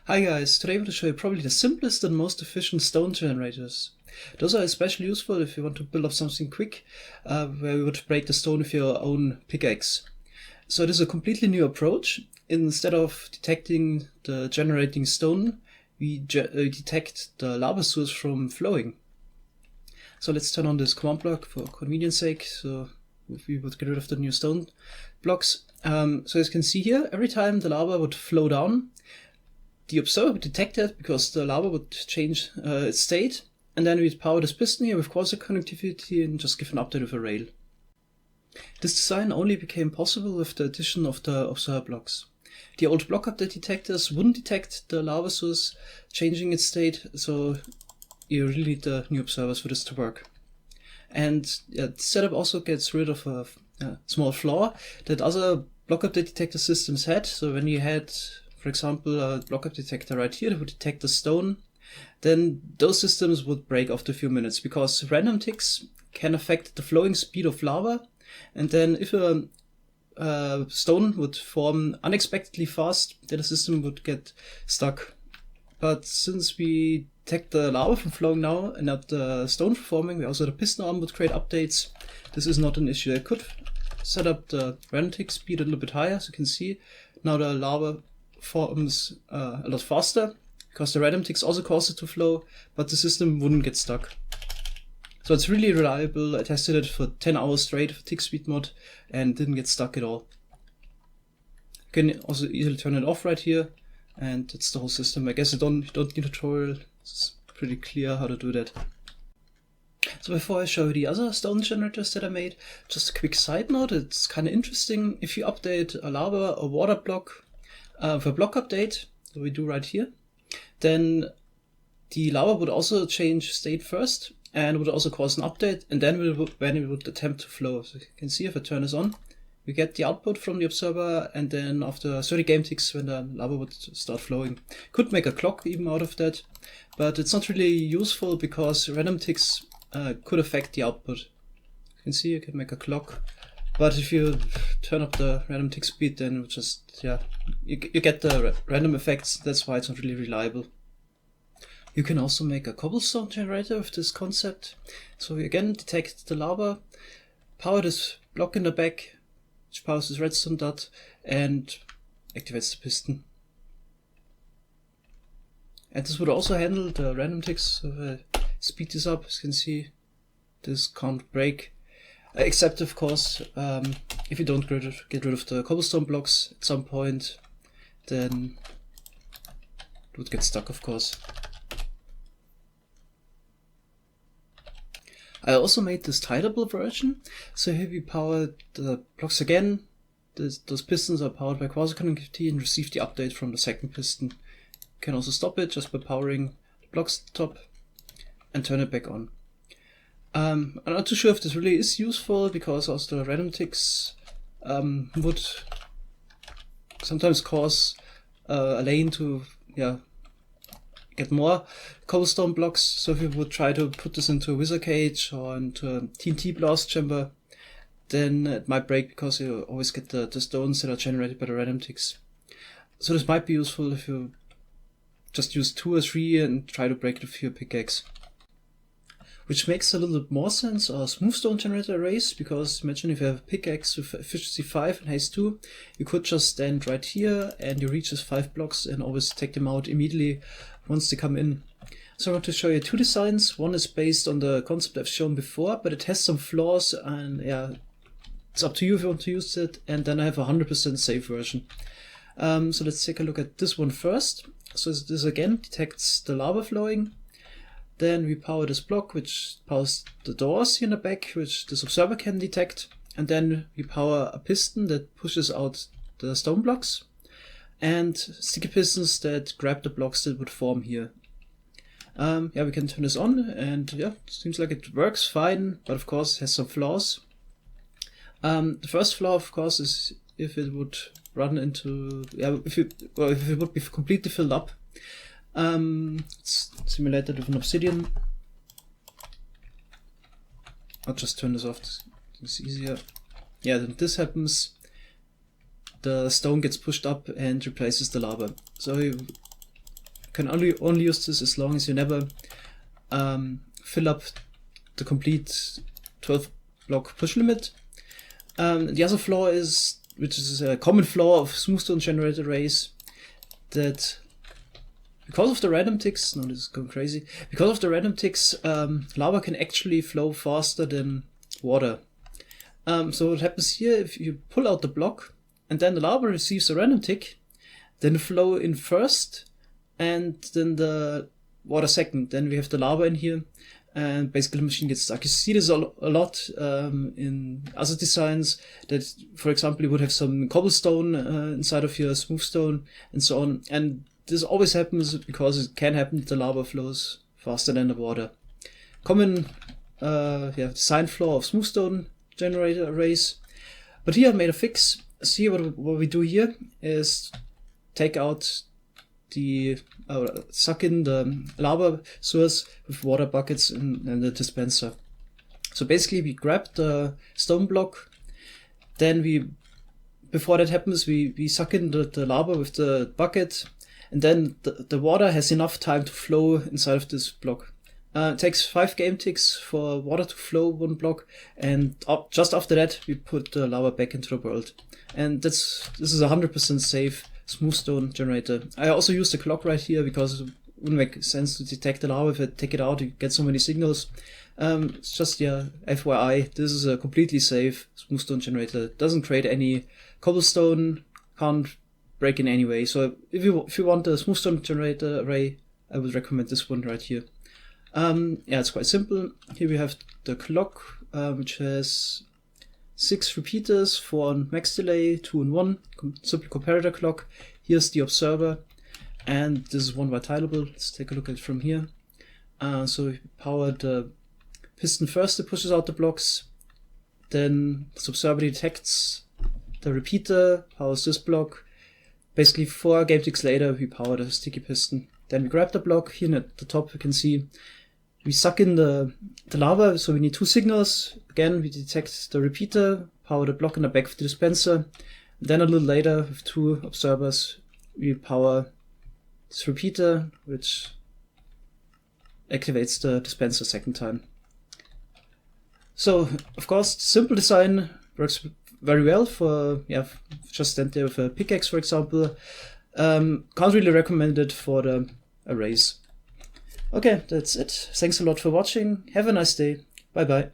Hi guys, today I want to show you probably the simplest and most efficient stone generators. Those are especially useful if you want to build up something quick, where you would break the stone with your own pickaxe. So this is a completely new approach. Instead of detecting the generating stone, we detect the lava source from flowing. So let's turn on this command block for convenience sake, so we would get rid of the new stone blocks. So as you can see here, every time the lava would flow down, the observer would detect that because the lava would change its state, and then we'd power this piston here with quasi connectivity and just give an update with a rail. This design only became possible with the addition of the observer blocks. The old block update detectors wouldn't detect the lava source changing its state, so you really need the new observers for this to work. And the setup also gets rid of a small flaw that other block update detector systems had. So when you had, for example, a block up detector right here that would detect the stone, then those systems would break after a few minutes because random ticks can affect the flowing speed of lava. And then if a stone would form unexpectedly fast, then the system would get stuck. But since we detect the lava from flowing now and not the stone from forming, we also the piston arm would create updates. This is not an issue. I could set up the random tick speed a little bit higher, so you can see now the lava forms a lot faster because the random ticks also cause it to flow, but the system wouldn't get stuck. So it's really reliable. I tested it for 10 hours straight with tick speed mod and didn't get stuck at all. You can also easily turn it off right here, and that's the whole system. I guess you don't need a tutorial. It's pretty clear how to do that. So before I show you the other stone generators that I made, just a quick side note. It's kind of interesting if you update a lava or water block for block update, that we do right here, then the lava would also change state first and would also cause an update, and then when it would attempt to flow. So you can see if I turn this on, we get the output from the observer, and then after 30 game ticks when the lava would start flowing. Could make a clock even out of that, but it's not really useful because random ticks could affect the output. You can see you can make a clock, but if you turn up the random tick speed, then it just, you get the random effects. That's why it's not really reliable. You can also make a cobblestone generator with this concept. So we again detect the lava, power this block in the back, which powers this redstone dot, and activates the piston. And this would also handle the random ticks. So if I speed this up, as you can see, this can't break. Except, of course, if you don't get rid of the cobblestone blocks at some point, then it would get stuck, of course. I also made this tileable version. So here we power the blocks again. Those pistons are powered by quasi-connectivity and receive the update from the second piston. You can also stop it just by powering the blocks at the top and turn it back on. I'm not too sure if this really is useful because also the random ticks would sometimes cause a lane to get more cobblestone blocks. So if you would try to put this into a wither cage or into a TNT blast chamber, then it might break because you always get the stones that are generated by the random ticks. So this might be useful if you just use 2 or 3 and try to break it with your pickaxe. Which makes a little bit more sense are smooth stone generator arrays, because imagine if you have a pickaxe with efficiency 5 and haste 2, you could just stand right here and you reach these 5 blocks and always take them out immediately once they come in. So I want to show you 2 designs. One is based on the concept I've shown before, but it has some flaws, and it's up to you if you want to use it. And then I have a 100% safe version. So let's take a look at this one first. So this again detects the lava flowing. Then we power this block, which powers the doors here in the back, which this observer can detect. And then we power a piston that pushes out the stone blocks, and sticky pistons that grab the blocks that would form here. We can turn this on, and it seems like it works fine, but of course it has some flaws. The first flaw, of course, is if it would run into, if it would be completely filled up. It's simulated with an obsidian. I'll just turn this off, it's easier. Then this happens. the stone gets pushed up and replaces the lava. So can only use this as long as you never fill up the complete 12 block push limit. The other flaw is, which is a common flaw of smooth stone generated arrays, that because of the random ticks, no, this is going crazy. Because of the random ticks, lava can actually flow faster than water. So what happens here, if you pull out the block and then the lava receives a random tick, then the flow in first and then the water second. Then we have the lava in here and basically the machine gets stuck. You see this a lot in other designs, that for example you would have some cobblestone inside of your smooth stone and so on. And this always happens because it can happen that the lava flows faster than the water. Common design flaw of smooth stone generator arrays. But here I made a fix. See what we do here is take out the suck in the lava source with water buckets and the dispenser. So basically we grab the stone block, then before that happens we suck in the lava with the bucket, and then the water has enough time to flow inside of this block. It takes 5 game ticks for water to flow one block, and just after that we put the lava back into the world. And this is 100% safe smooth stone generator. I also use the clock right here because it wouldn't make sense to detect the lava. If I take it out, you get so many signals. It's just, FYI, this is a completely safe smooth stone generator. It doesn't create any cobblestone, can't break in any way. So if you want a smooth stone generator array, I would recommend this one right here. It's quite simple. Here we have the clock, which has 6 repeaters, 4 on max delay, 2 on 1, simple comparator clock. Here's the observer, and this is 1 byte tileable. Let's take a look at it from here. So we power the piston first, it pushes out the blocks, then this observer detects the repeater, powers this block. Basically 4 game ticks later we power the sticky piston. Then we grab the block. Here at the top you can see we suck in the lava, so we need 2 signals. Again, we detect the repeater, power the block in the back of the dispenser. Then a little later, with 2 observers, we power this repeater, which activates the dispenser second time. So, of course, simple design works very well for, just stand there with a pickaxe, for example. Can't really recommend it for the arrays. Okay, that's it. Thanks a lot for watching. Have a nice day. Bye bye.